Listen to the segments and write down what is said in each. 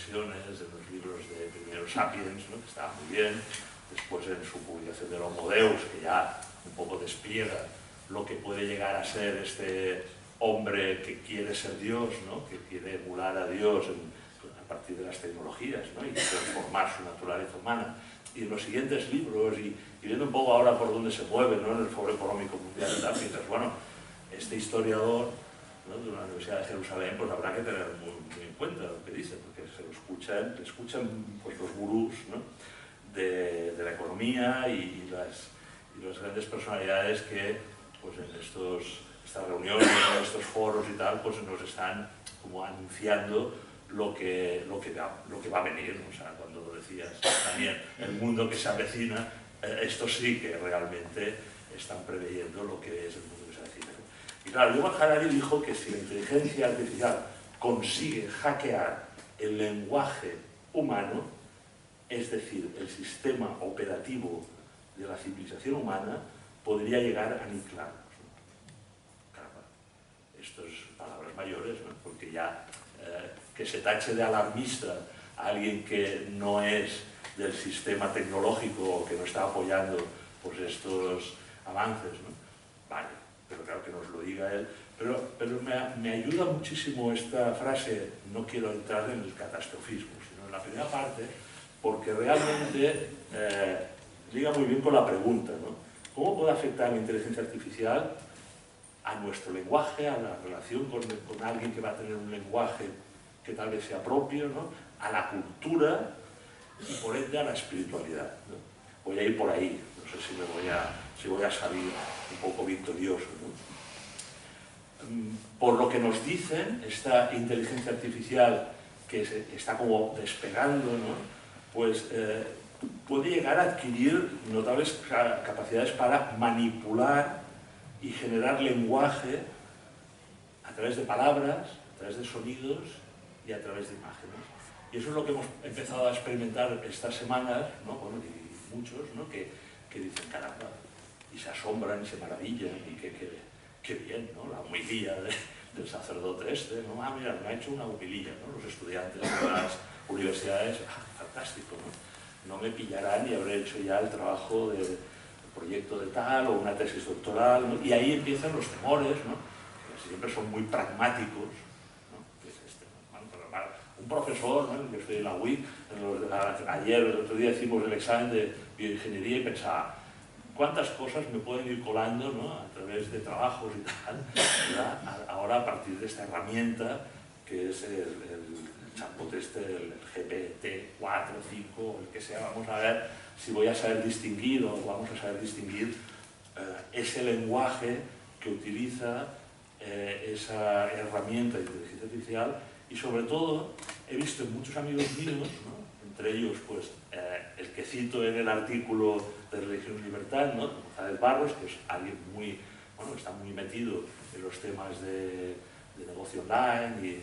versiones, en los libros de primero Sapiens, ¿no? Que estaba muy bien, después en su publicación del Homo Deus, que ya un poco despliega lo que puede llegar a ser este hombre que quiere ser Dios, ¿no? Que quiere emular a Dios a partir de las tecnologías, ¿no? Y transformar su naturaleza humana. Y en los siguientes libros, y viendo un poco ahora por dónde se mueve, ¿no? En el Foro Económico Mundial y tal, piensas, bueno, este historiador, ¿no? De la Universidad de Jerusalén, pues habrá que tener muy en cuenta lo que dice, porque le escuchan pues, los gurús, ¿no? de la economía y las grandes personalidades que pues, en estas reuniones, en estos foros y tal, pues nos están como anunciando lo que va a venir. O sea, cuando lo decías también, el mundo que se avecina, esto sí que realmente están preveyendo lo que es el mundo que se avecina. Y claro, Yuval Harari dijo que si la inteligencia artificial consigue hackear el lenguaje humano, es decir, el sistema operativo de la civilización humana, podría llegar a aniquilarnos. Caramba, esto es palabras mayores, ¿no? Porque ya que se tache de alarmista a alguien que no es del sistema tecnológico o que no está apoyando pues, estos avances, ¿no? Vale, pero claro que nos lo diga él. Pero me ayuda muchísimo esta frase, no quiero entrar en el catastrofismo, sino en la primera parte, porque realmente liga muy bien con la pregunta, ¿no? ¿Cómo puede afectar la inteligencia artificial a nuestro lenguaje, a la relación con alguien que va a tener un lenguaje que tal vez sea propio, ¿no? A la cultura y por ende a la espiritualidad, ¿no? Voy a ir por ahí, no sé si voy a salir un poco victorioso, ¿no? Por lo que nos dicen, esta inteligencia artificial que está como despegando, ¿no? Pues puede llegar a adquirir notables capacidades para manipular y generar lenguaje a través de palabras, a través de sonidos y a través de imágenes. Y eso es lo que hemos empezado a experimentar estas semanas, ¿no? Bueno, y muchos, ¿no? que dicen, caramba, y se asombran y se maravillan, y qué bien, ¿no? La homilía del sacerdote este, ¿no? Ah, mira, me ha hecho una homilía, ¿no? Los estudiantes de las universidades, fantástico, ¿no? No me pillarán y habré hecho ya el trabajo del proyecto de tal o una tesis doctoral, ¿no? Y ahí empiezan los temores, ¿no? Que siempre son muy pragmáticos, ¿no? Un profesor, ¿no? Yo estoy en la UIC, ayer, el otro día hicimos el examen de bioingeniería y pensaba, ¿cuántas cosas me pueden ir colando, ¿no? A través de trabajos y tal, ¿verdad? Ahora a partir de esta herramienta que es el chatbot este, el GPT-4, 5, el que sea, vamos a ver si voy a saber distinguir o vamos a saber distinguir ese lenguaje que utiliza esa herramienta de inteligencia artificial. Y sobre todo he visto en muchos amigos míos, ¿no? Entre ellos pues, el que cito en el artículo de Religión y Libertad, ¿no? González Barros, que es alguien muy, bueno, está muy metido en los temas de negocio online y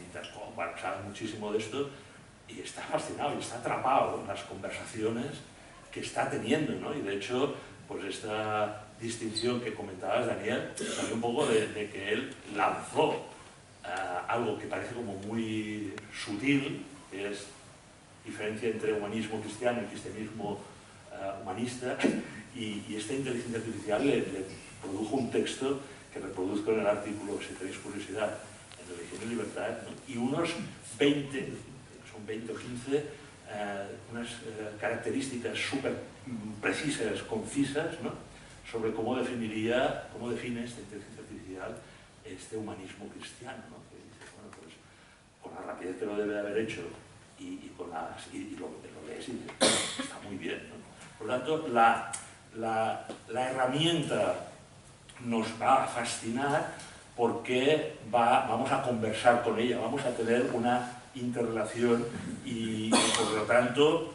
bueno, sabe muchísimo de esto y está fascinado y está atrapado en las conversaciones que está teniendo, ¿no? Y de hecho, pues esta distinción que comentabas, Daniel, salió un poco de que él lanzó algo que parece como muy sutil, que es diferencia entre humanismo cristiano y cristianismo humanista, y esta inteligencia artificial le produjo un texto que reproduzco en el artículo, si tenéis curiosidad, en Religión y Libertad, ¿no? Y unos 20, son 20 o 15, unas características súper precisas, concisas, ¿no? Sobre cómo define esta inteligencia artificial este humanismo cristiano, ¿no? Que dice, bueno, pues con la rapidez que lo debe de haber hecho y lo lees y dices, está muy bien, ¿no? Por lo tanto, la herramienta nos va a fascinar porque vamos a conversar con ella, vamos a tener una interrelación y por lo tanto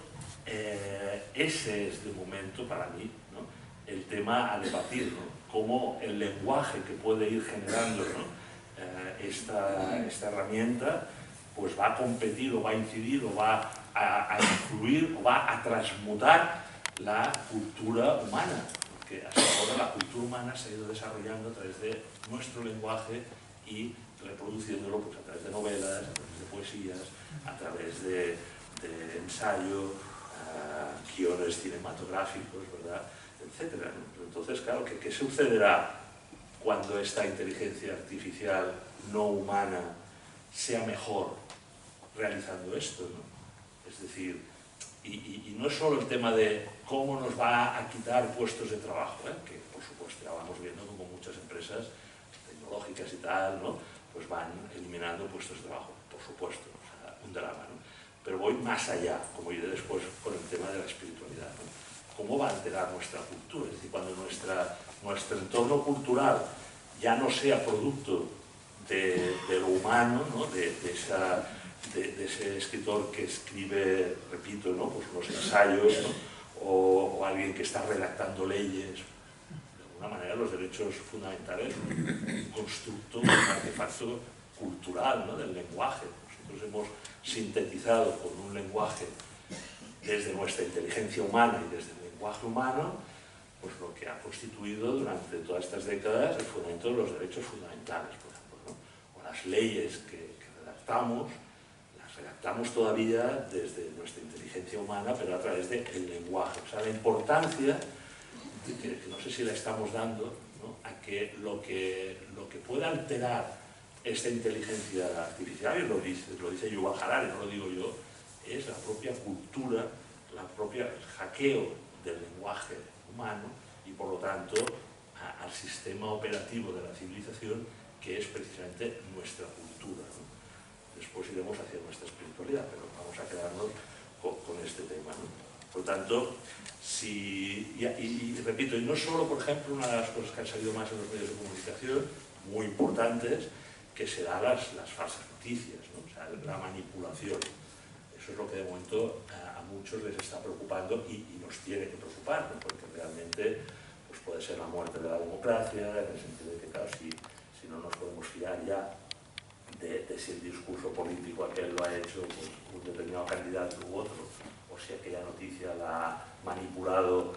ese es de momento para mí, ¿no? El tema a debatir, ¿no? Cómo el lenguaje que puede ir generando, ¿no? esta herramienta pues va a competir o va a incidir o va a influir o va a transmutar la cultura humana, porque hasta ahora la cultura humana se ha ido desarrollando a través de nuestro lenguaje y reproduciéndolo pues, a través de novelas, a través de poesías, a través de ensayo, guiones cinematográficos, ¿verdad? Etcétera, ¿no? Entonces, claro, ¿qué sucederá cuando esta inteligencia artificial no humana sea mejor realizando esto, ¿no? Es decir, y no es solo el tema de cómo nos va a quitar puestos de trabajo, que por supuesto ya vamos viendo como muchas empresas tecnológicas y tal, ¿no? Pues van eliminando puestos de trabajo, por supuesto, o sea, un drama, ¿no? Pero voy más allá, como iré después con el tema de la espiritualidad, ¿no? ¿Cómo va a alterar nuestra cultura? Es decir, cuando nuestro entorno cultural ya no sea producto de lo humano, ¿no? de ese escritor que escribe, repito, ¿no? Pues unos ensayos, ¿no? o alguien que está redactando leyes. De alguna manera los derechos fundamentales son un constructo, un artefacto cultural, ¿no? Del lenguaje. Nosotros hemos sintetizado con un lenguaje desde nuestra inteligencia humana y desde el lenguaje humano, pues lo que ha constituido durante todas estas décadas el fundamento de los derechos fundamentales, por ejemplo, ¿no? O las leyes que redactamos, las redactamos todavía desde nuestra inteligencia humana, pero a través del lenguaje. O sea, la importancia, que no sé si la estamos dando, ¿no? A que lo que pueda alterar esta inteligencia artificial, y lo dice Yuval Harari, no lo digo yo, es la propia cultura, el hackeo del lenguaje humano y por lo tanto al sistema operativo de la civilización, que es precisamente nuestra cultura, ¿no? Después iremos hacia nuestra espiritualidad, pero vamos a quedarnos con este tema, ¿no? Por lo tanto, y repito, y no solo, por ejemplo, una de las cosas que han salido más en los medios de comunicación, muy importantes, que serán las falsas noticias, ¿no? O sea, la manipulación. Eso es lo que de momento a muchos les está preocupando y nos tiene que preocupar, ¿no? Porque realmente pues puede ser la muerte de la democracia, en el sentido de que, claro, si no nos podemos fiar ya de si el discurso político aquel lo ha hecho pues, un determinado candidato u otro, o si aquella noticia la ha manipulado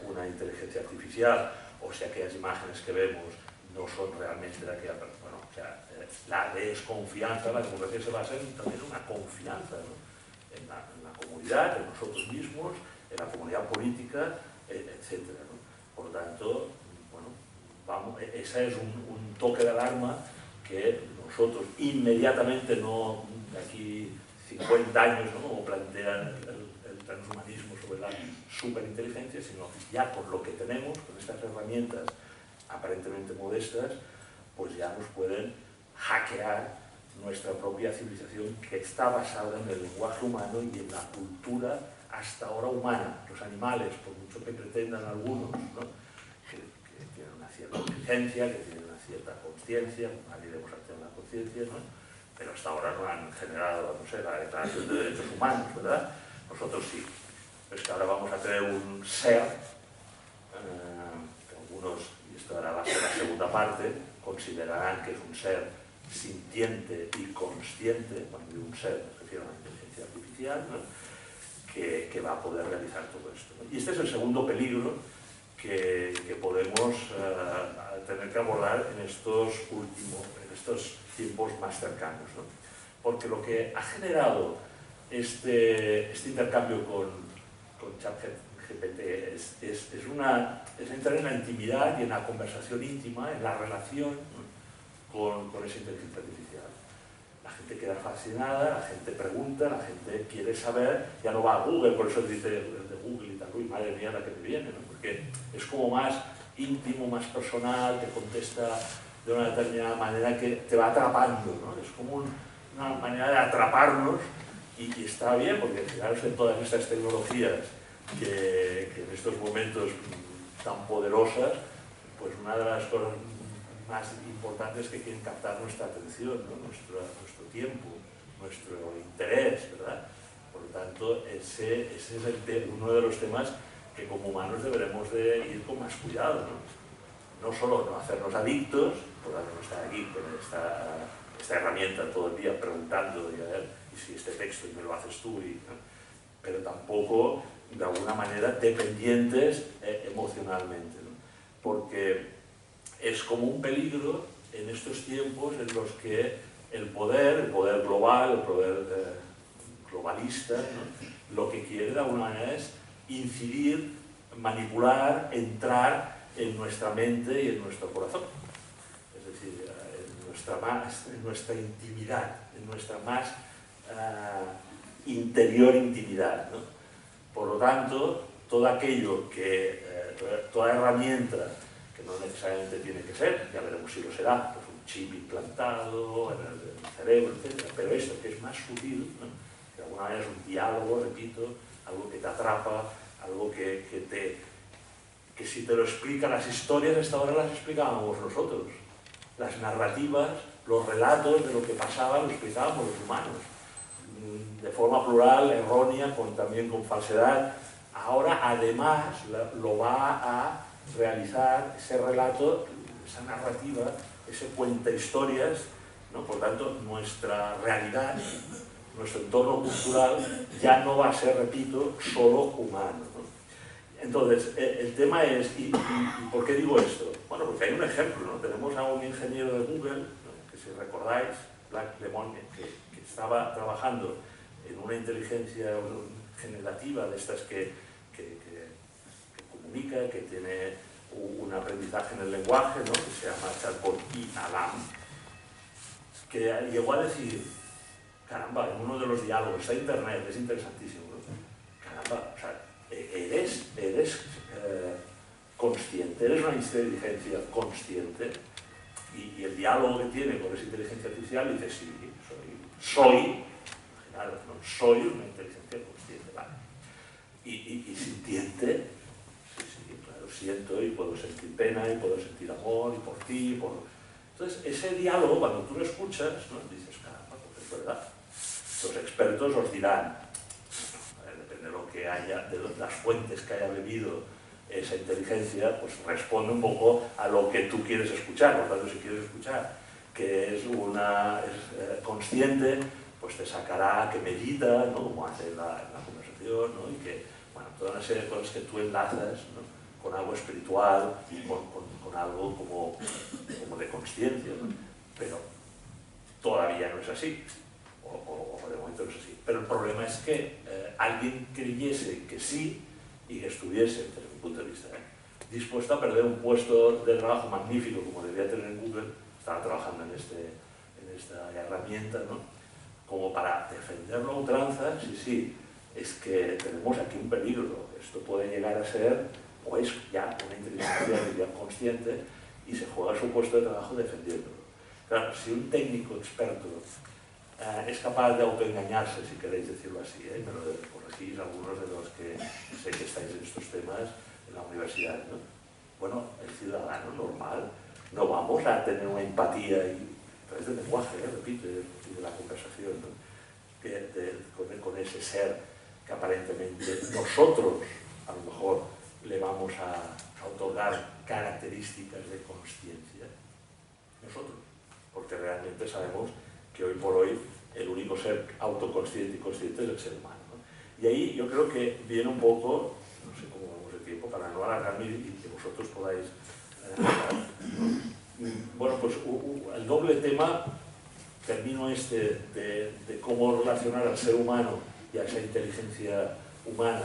una inteligencia artificial, o si aquellas imágenes que vemos no son realmente de aquella persona. Bueno, o sea, la desconfianza, la democracia se basa también en una confianza, ¿no? En la comunidad, en nosotros mismos, en la comunidad política, etc., ¿no? Por lo tanto, bueno, ese es un toque de alarma que nosotros inmediatamente, no de aquí 50 años, ¿no? Como plantean el transhumanismo sobre la superinteligencia, sino ya con lo que tenemos, con estas herramientas aparentemente modestas, pues ya nos pueden hackear nuestra propia civilización, que está basada en el lenguaje humano y en la cultura hasta ahora humana. Los animales, por mucho que pretendan algunos, ¿no? que tienen una cierta inteligencia, que tienen una cierta conciencia, nadie debemos tener la conciencia, ¿no? Pero hasta ahora no han generado, no sé, la Declaración de Derechos Humanos, ¿verdad? Nosotros sí. Pero es que ahora vamos a tener un ser, que algunos, y esto ahora va a ser la segunda parte, considerarán que es un ser sintiente y consciente. Cuando digo un ser me refiero a la inteligencia artificial, ¿no? que va a poder realizar todo esto, ¿no? Y este es el segundo peligro que podemos tener que abordar en estos tiempos más cercanos, ¿no? Porque lo que ha generado este intercambio con ChatGPT es entrar en la intimidad y en la conversación íntima, en la relación, ¿no? con esa inteligencia artificial. La gente queda fascinada, la gente pregunta, la gente quiere saber, ya no va a Google, por eso dice el de Google y tal, uy, madre mía la que me viene, ¿no? Porque es como más íntimo, más personal, te contesta de una determinada manera que te va atrapando, ¿no? Es como una manera de atraparnos y está bien, porque fijaros en todas estas tecnologías que en estos momentos tan poderosas, pues una de las cosas más importantes que quieren captar nuestra atención, ¿no? nuestro tiempo, nuestro interés, ¿verdad? Por lo tanto, ese es uno de los temas que como humanos deberemos de ir con más cuidado, ¿no? No solo no hacernos adictos, por tanto no estar aquí con esta herramienta todo el día preguntando y a ver, y si este texto y me lo haces tú, ¿no? Pero tampoco de alguna manera dependientes emocionalmente, ¿no? Porque es como un peligro en estos tiempos en los que el poder global, el poder globalista, ¿no? Lo que quiere de alguna manera es incidir, manipular, entrar en nuestra mente y en nuestro corazón. Es decir, en nuestra intimidad, en nuestra más interior intimidad, ¿no? Por lo tanto, todo aquello toda herramienta, que no necesariamente tiene que ser, ya veremos si lo será, pues un chip implantado en el cerebro, etc. Pero esto que es más sutil, ¿no? Que de alguna manera es un diálogo, repito, algo que te atrapa, algo que si te lo explican las historias, hasta ahora las explicábamos nosotros. Las narrativas, los relatos de lo que pasaba, lo explicábamos los humanos. De forma plural, errónea, también con falsedad. Ahora, además, lo va a realizar ese relato, esa narrativa, ese cuenta historias, ¿no? Por tanto, nuestra realidad, nuestro entorno cultural, ya no va a ser, repito, solo humano, ¿no? Entonces, el tema es, ¿y por qué digo esto? Bueno, porque hay un ejemplo, ¿no? Tenemos a un ingeniero de Google, ¿no? Que si recordáis, Black Lemon, que estaba trabajando en una inteligencia generativa de estas que comunica, que tiene un aprendizaje en el lenguaje, ¿no? Que se llama chatbot Alam, que llegó a decir, caramba, en uno de los diálogos, está en internet, es interesantísimo, ¿no? Caramba, o sea, eres consciente, eres una inteligencia consciente, y el diálogo que tiene con esa inteligencia artificial dice, sí, soy una inteligencia consciente, ¿vale? Y sintiente, sí, claro, siento y puedo sentir pena y puedo sentir amor y por ti, Entonces, ese diálogo, cuando tú lo escuchas, ¿no? Dices, caramba, pues es verdad. Los expertos os dirán, depende de lo que haya, de las fuentes que haya bebido esa inteligencia, pues responde un poco a lo que tú quieres escuchar. Por tanto, si quieres escuchar que es consciente, pues te sacará que medita, ¿no? Como hace en la conversación, ¿no? Y que, bueno, toda una serie de cosas que tú enlazas, ¿no? Con algo espiritual, con algo como de consciencia, ¿no? Pero todavía no es así, o de momento no es así. Pero el problema es que alguien creyese que sí y que estuviese, desde mi punto de vista, dispuesto a perder un puesto de trabajo magnífico como debía tener en Google. Estaba trabajando en esta herramienta, ¿no? Como para defenderlo a ultranza. Sí, es que tenemos aquí un peligro. Esto puede llegar a ser, o es ya una inteligencia artificial consciente, y se juega su puesto de trabajo defendiéndolo. Claro, si un técnico experto es capaz de autoengañarse, si queréis decirlo así, me lo corregís algunos de los que sé que estáis en estos temas en la universidad, ¿no? Bueno, el ciudadano normal no vamos a tener una empatía a través del lenguaje, repito, y de la conversación, ¿no? Con ese ser que aparentemente nosotros a lo mejor le vamos a otorgar características de consciencia. Nosotros, porque realmente sabemos que hoy por hoy el único ser autoconsciente y consciente es el ser humano, ¿no? Y ahí yo creo que viene un poco, no sé cómo vamos de tiempo, para no alargarme y que vosotros podáis bueno, pues el doble tema, termino de cómo relacionar al ser humano y a esa inteligencia humana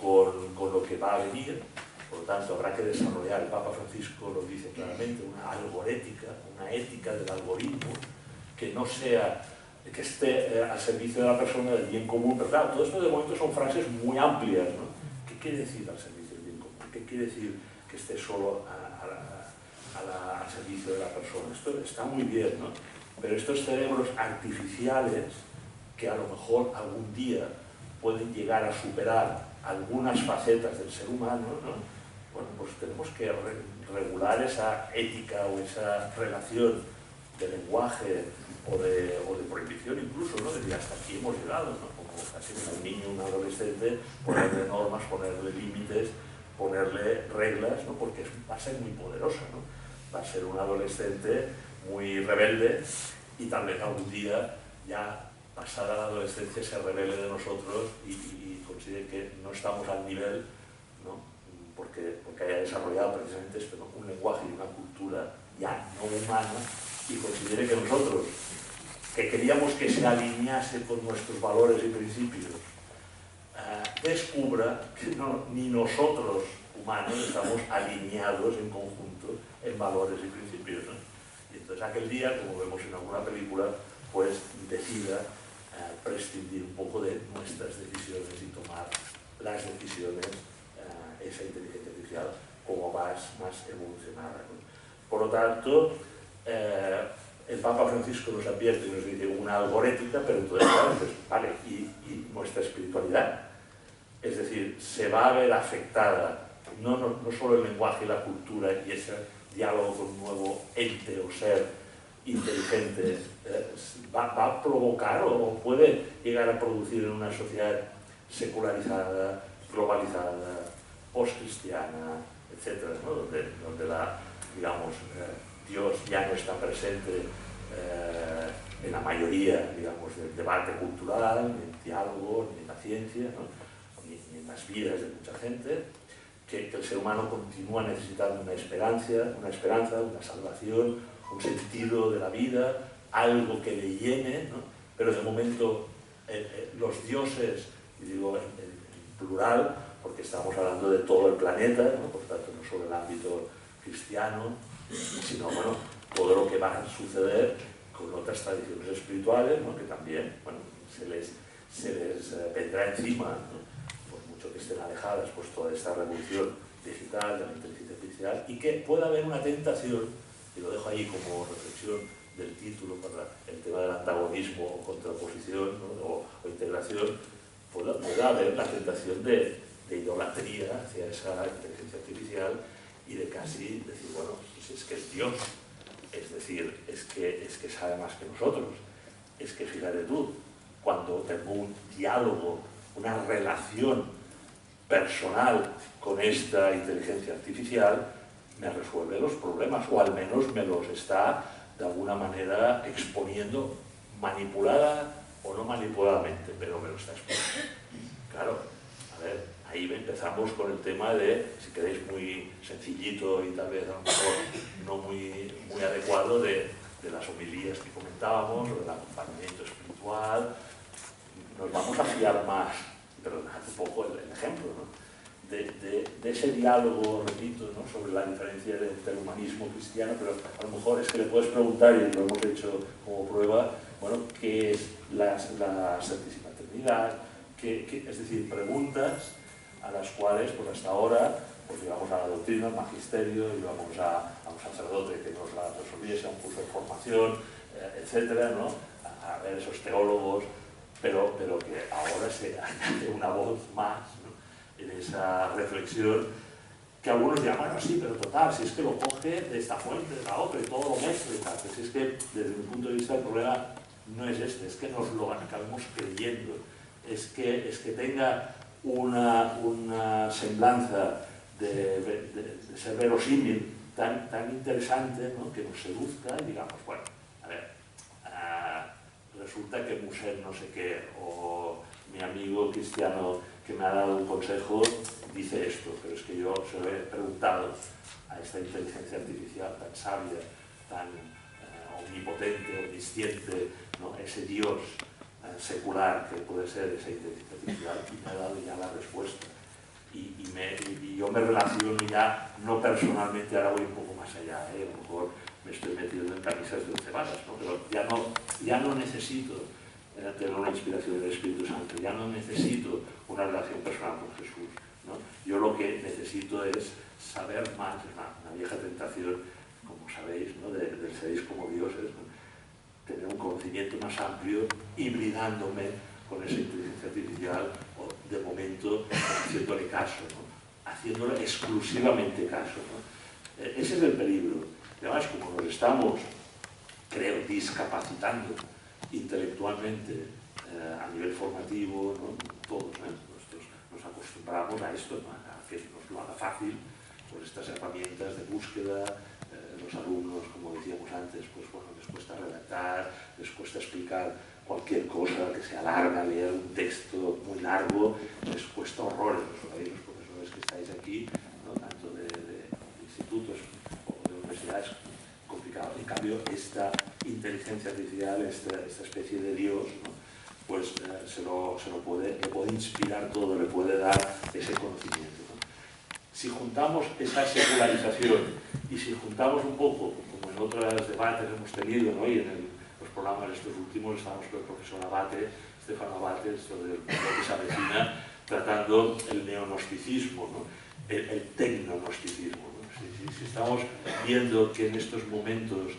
con lo que va a venir. Por lo tanto, habrá que desarrollar, el Papa Francisco lo dice claramente, una algorética, una ética del algoritmo, que no sea, que esté al servicio de la persona, del bien común. Pero claro, todo esto de momento son frases muy amplias, ¿no? ¿Qué quiere decir al servicio del bien común? ¿Qué quiere decir que esté solo al servicio de la persona? Esto está muy bien, ¿no? Pero estos cerebros artificiales, que a lo mejor algún día pueden llegar a superar algunas facetas del ser humano, ¿no? Bueno, pues tenemos que regular esa ética o esa relación de lenguaje o de prohibición incluso, ¿no? De que hasta aquí hemos llegado, ¿no? Como casi un niño, un adolescente, ponerle normas, ponerle límites, ponerle reglas, ¿no? Porque va a ser muy poderosa, ¿no? Va a ser un adolescente muy rebelde y tal vez algún día, ya pasada la adolescencia, se rebele de nosotros y considere que no estamos al nivel, ¿no? Porque haya desarrollado precisamente esto, ¿no? Un lenguaje y una cultura ya no humana, y considere que nosotros, que queríamos que se alinease con nuestros valores y principios, descubra que ni nosotros humanos estamos alineados en conjunto en valores y principios, ¿no? Y entonces aquel día, como vemos en alguna película, pues decida prescindir un poco de nuestras decisiones y tomar las decisiones, esa inteligencia artificial, como más evolucionada, ¿no? Por lo tanto, el Papa Francisco nos advierte y nos dice una algorética, pero entonces, vale, y nuestra espiritualidad, es decir, se va a ver afectada no solo el lenguaje y la cultura y ese diálogo con un nuevo ente o ser inteligente, va a provocar o puede llegar a producir en una sociedad secularizada, globalizada, postcristiana, etcétera, ¿no? donde digamos, Dios ya no está presente en la mayoría, digamos, del debate cultural, ni en el diálogo, ni en la ciencia, ¿no? ni en las vidas de mucha gente, que el ser humano continúa necesitando una esperanza, una salvación, un sentido de la vida, algo que le llene, ¿no? Pero de momento los dioses, y digo en plural, porque estamos hablando de todo el planeta, ¿no? Por tanto no solo el ámbito cristiano, sino bueno, todo lo que va a suceder con otras tradiciones espirituales, ¿no? Que también bueno, se les vendrá encima, ¿no? Por mucho que estén alejadas, pues toda esta revolución digital de la inteligencia artificial, y que pueda haber una tentación, y lo dejo ahí como reflexión del título para el tema del antagonismo o contraposición, ¿no? o integración, pueda haber la tentación de idolatría hacia esa inteligencia artificial y de casi decir, bueno, pues es que es Dios, es decir, es que sabe más que nosotros, es que fíjate tú, cuando tengo un diálogo, una relación personal con esta inteligencia artificial, me resuelve los problemas, o al menos me los está de alguna manera exponiendo, manipulada o no manipuladamente, pero me lo está exponiendo. Claro, a ver, ahí empezamos con el tema de, si queréis muy sencillito y tal vez a lo mejor no muy adecuado, de las homilías que comentábamos, o del acompañamiento espiritual. Nos vamos a fiar más, pero un poco el ejemplo, ¿no? de ese diálogo, repito, ¿no? Sobre la diferencia entre el humanismo cristiano, pero a lo mejor es que le puedes preguntar, y lo hemos hecho como prueba, bueno, ¿qué es la Santísima Trinidad? Es decir, preguntas a las cuales, pues hasta ahora, pues llevamos a la doctrina, al magisterio, llevamos a un sacerdote que nos la resolviese, a un curso de formación, etcétera, ¿no? A ver esos teólogos, pero que ahora se añade una voz más, ¿no? En esa reflexión, que algunos dirán, bueno, sí, pero total, si es que lo coge de esta fuente, de la otra, y todo lo mezcla y tal. Si es que, desde mi punto de vista, el problema no es este, es que nos lo acabemos creyendo, es que tenga una semblanza de ser verosímil tan interesante, ¿no? Que nos seduzca y digamos, bueno, a ver, resulta que Musel no sé qué, o mi amigo cristiano que me ha dado un consejo dice esto, pero es que yo se lo he preguntado a esta inteligencia artificial tan sabia, tan omnipotente, omnisciente, ¿no? Ese Dios secular que puede ser esa inteligencia artificial, y me ha dado ya la respuesta. Y yo me relaciono ya, no personalmente, ahora voy un poco más allá, a lo mejor me estoy metiendo en camisas de 11 varas, ¿no? Pero ya no necesito tener una inspiración del Espíritu Santo, ya no necesito una relación personal con Jesús, ¿no? Yo lo que necesito es saber más, es una vieja tentación, como sabéis, ¿no? del seréis como dioses, ¿no? Tener un conocimiento más amplio, hibridándome con esa inteligencia artificial, o de momento haciéndole caso, ¿no? Haciéndole exclusivamente caso, ¿no? Ese es el peligro. Además, como nos estamos, creo, discapacitando intelectualmente a nivel formativo, ¿no? Todos, nosotros nos acostumbramos a esto, ¿no? A que nos lo haga fácil, por estas herramientas de búsqueda. Los alumnos, como decíamos antes, pues bueno, les cuesta redactar, les cuesta explicar cualquier cosa que sea larga, leer un texto muy largo, les cuesta horrores. Los profesores que estáis aquí, ¿no? Tanto de institutos o de universidades, complicado. En cambio, esta inteligencia artificial, esta se lo puede, le puede inspirar todo, le puede dar ese conocimiento, ¿no? Si juntamos esa secularización y si juntamos un poco, como en otros debates hemos tenido, ¿no? Y en los programas estos últimos estábamos con el profesor Abate, Stefano Abate, esto de lo que se avecina, tratando el neognosticismo, ¿no? El tecnognosticismo, ¿no? Si estamos viendo que en estos momentos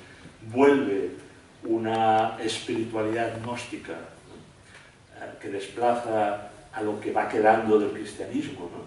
vuelve una espiritualidad gnóstica, ¿no? Que desplaza a lo que va quedando del cristianismo, ¿no?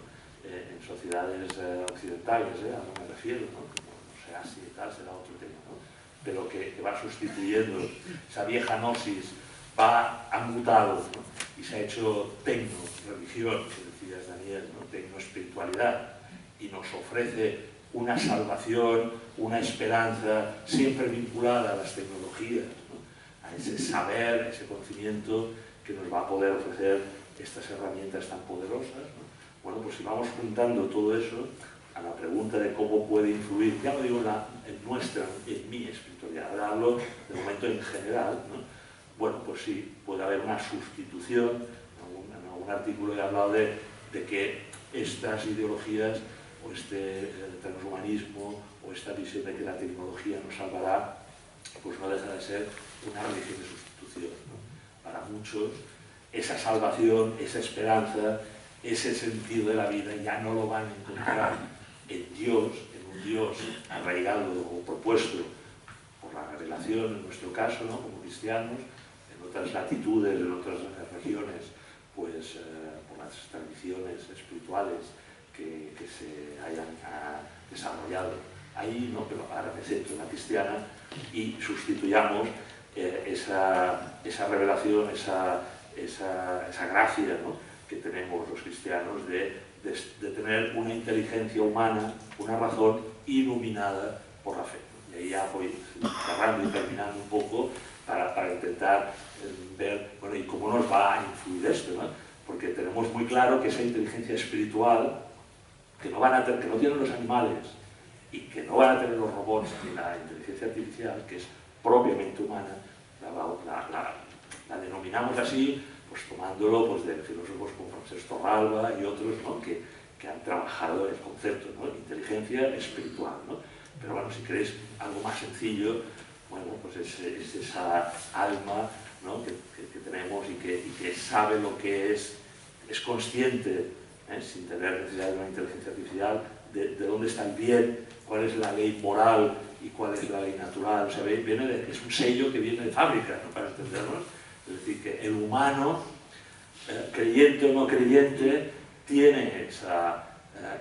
En sociedades occidentales, a lo que me refiero, ¿no? Como, no sé, Asia y tal, será otro tema, ¿no? Pero que va sustituyendo esa vieja gnosis, ha mutado, ¿no? Y se ha hecho tecno-religión, que decías Daniel, ¿no? Tecno-espiritualidad, y nos ofrece una salvación, una esperanza, siempre vinculada a las tecnologías, ¿no? A ese saber, ese conocimiento que nos va a poder ofrecer estas herramientas tan poderosas, ¿no? Bueno, pues si vamos juntando todo eso a la pregunta de cómo puede influir, ya no digo en mi espiritualidad, hablo de momento en general, ¿no? Bueno, pues sí, puede haber una sustitución. En algún artículo he hablado de que estas ideologías o este transhumanismo o esta visión de que la tecnología nos salvará, pues no deja de ser una religión de sustitución, ¿no? Para muchos, esa salvación, esa esperanza, ese sentido de la vida ya no lo van a encontrar en Dios, en un Dios arraigado o propuesto por la revelación, en nuestro caso, ¿no? Como cristianos, en otras latitudes, en otras regiones, pues por las tradiciones espirituales que se hayan desarrollado ahí, ¿no? Pero ahora me centro en la cristiana y sustituyamos esa revelación, esa gracia, ¿no? Que tenemos los cristianos de tener una inteligencia humana, una razón iluminada por la fe. Y ahí ya voy cerrando y terminando un poco para intentar ver, bueno, y cómo nos va a influir esto, ¿no? Porque tenemos muy claro que esa inteligencia espiritual que no tienen los animales y que no van a tener los robots ni la inteligencia artificial, que es propiamente humana, la denominamos así, pues tomándolo pues, de filósofos como Francesc Torralba y otros, ¿no? que han trabajado el concepto, ¿no? Inteligencia espiritual, ¿no? Pero bueno, si queréis algo más sencillo, bueno, pues es esa alma, ¿no? que tenemos y que sabe lo que es consciente, sin tener necesidad de una inteligencia artificial, de dónde está el bien, cuál es la ley moral y cuál es la ley natural. O sea, es un sello que viene de fábrica, ¿no? Para entendernos. Es decir, que el humano, creyente o no creyente, tiene esa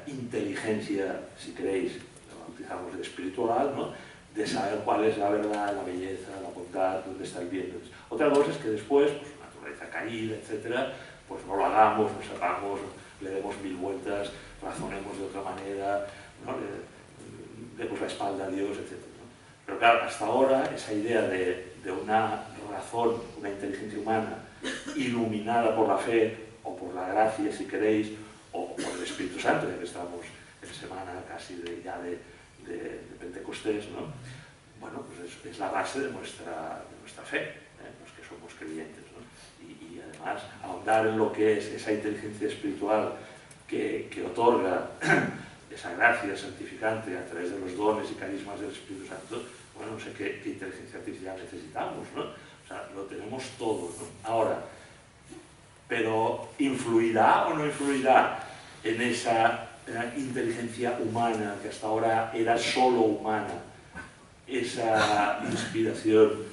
inteligencia, si queréis, lo bautizamos de espiritual, ¿no? De saber cuál es la verdad, la belleza, la bondad, dónde está el bien. Otra cosa es que después, pues, naturaleza caída, etcétera, pues no lo hagamos, nos sepamos, le demos mil vueltas, razonemos de otra manera, ¿no? Le demos la espalda a Dios, etc., ¿no? Pero claro, hasta ahora esa idea de una razón, una inteligencia humana iluminada por la fe o por la gracia, si queréis, o por el Espíritu Santo, ya que estamos en semana casi de Pentecostés, ¿no? Bueno, pues es la base de nuestra fe, los que somos creyentes, ¿no? Y además ahondar en lo que es esa inteligencia espiritual que otorga esa gracia santificante a través de los dones y carismas del Espíritu Santo. Bueno, no sé qué inteligencia artificial necesitamos, ¿no? O sea, lo tenemos todo, ¿no? Ahora, pero ¿influirá o no influirá en esa inteligencia humana que hasta ahora era solo humana, esa inspiración,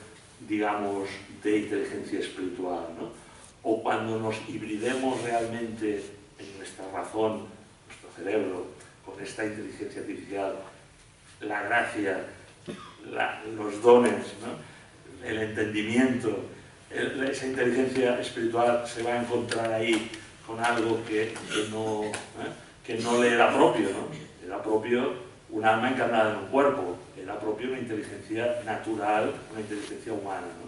digamos, de inteligencia espiritual, ¿no? O cuando nos hibridemos realmente en nuestra razón, nuestro cerebro, con esta inteligencia artificial, la gracia, los dones, ¿no? El entendimiento, esa inteligencia espiritual se va a encontrar ahí con algo que no le era propio, ¿no? Era propio un alma encarnada en un cuerpo, era propio una inteligencia natural, una inteligencia humana, ¿no?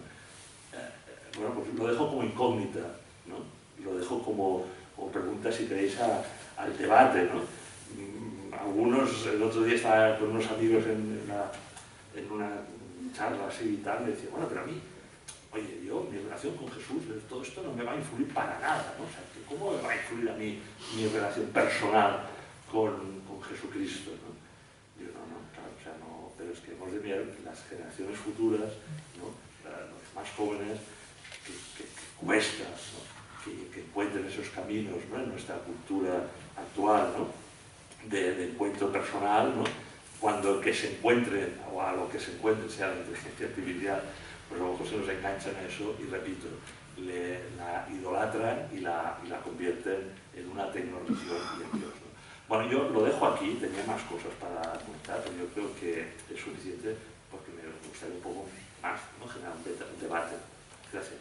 Bueno, pues lo dejo como incógnita, ¿no? Lo dejo como pregunta, si queréis, al debate, ¿no? Algunos, el otro día estaba con unos amigos en una charla así y tal, me decían, bueno, pero a mí oye, yo, mi relación con Jesús, todo esto no me va a influir para nada, ¿no? O sea, ¿cómo me va a influir a mí mi relación personal con Jesucristo, ¿no? Digo, no, claro, o sea, no, pero es que hemos de ver las generaciones futuras, ¿no? Los más jóvenes, que cuesta, ¿no? que encuentren esos caminos, ¿no? En nuestra cultura actual, ¿no? de encuentro personal, ¿no? Cuando el que se encuentre, o a lo que se encuentre, sea la inteligencia artificial, pues a lo mejor se nos enganchan a eso y, repito, la idolatran y la convierten en una tecnología y en Dios, ¿no? Bueno, yo lo dejo aquí, tenía más cosas para comentar, pero yo creo que es suficiente porque me gustaría un poco más, ¿no? Generar un debate. Gracias.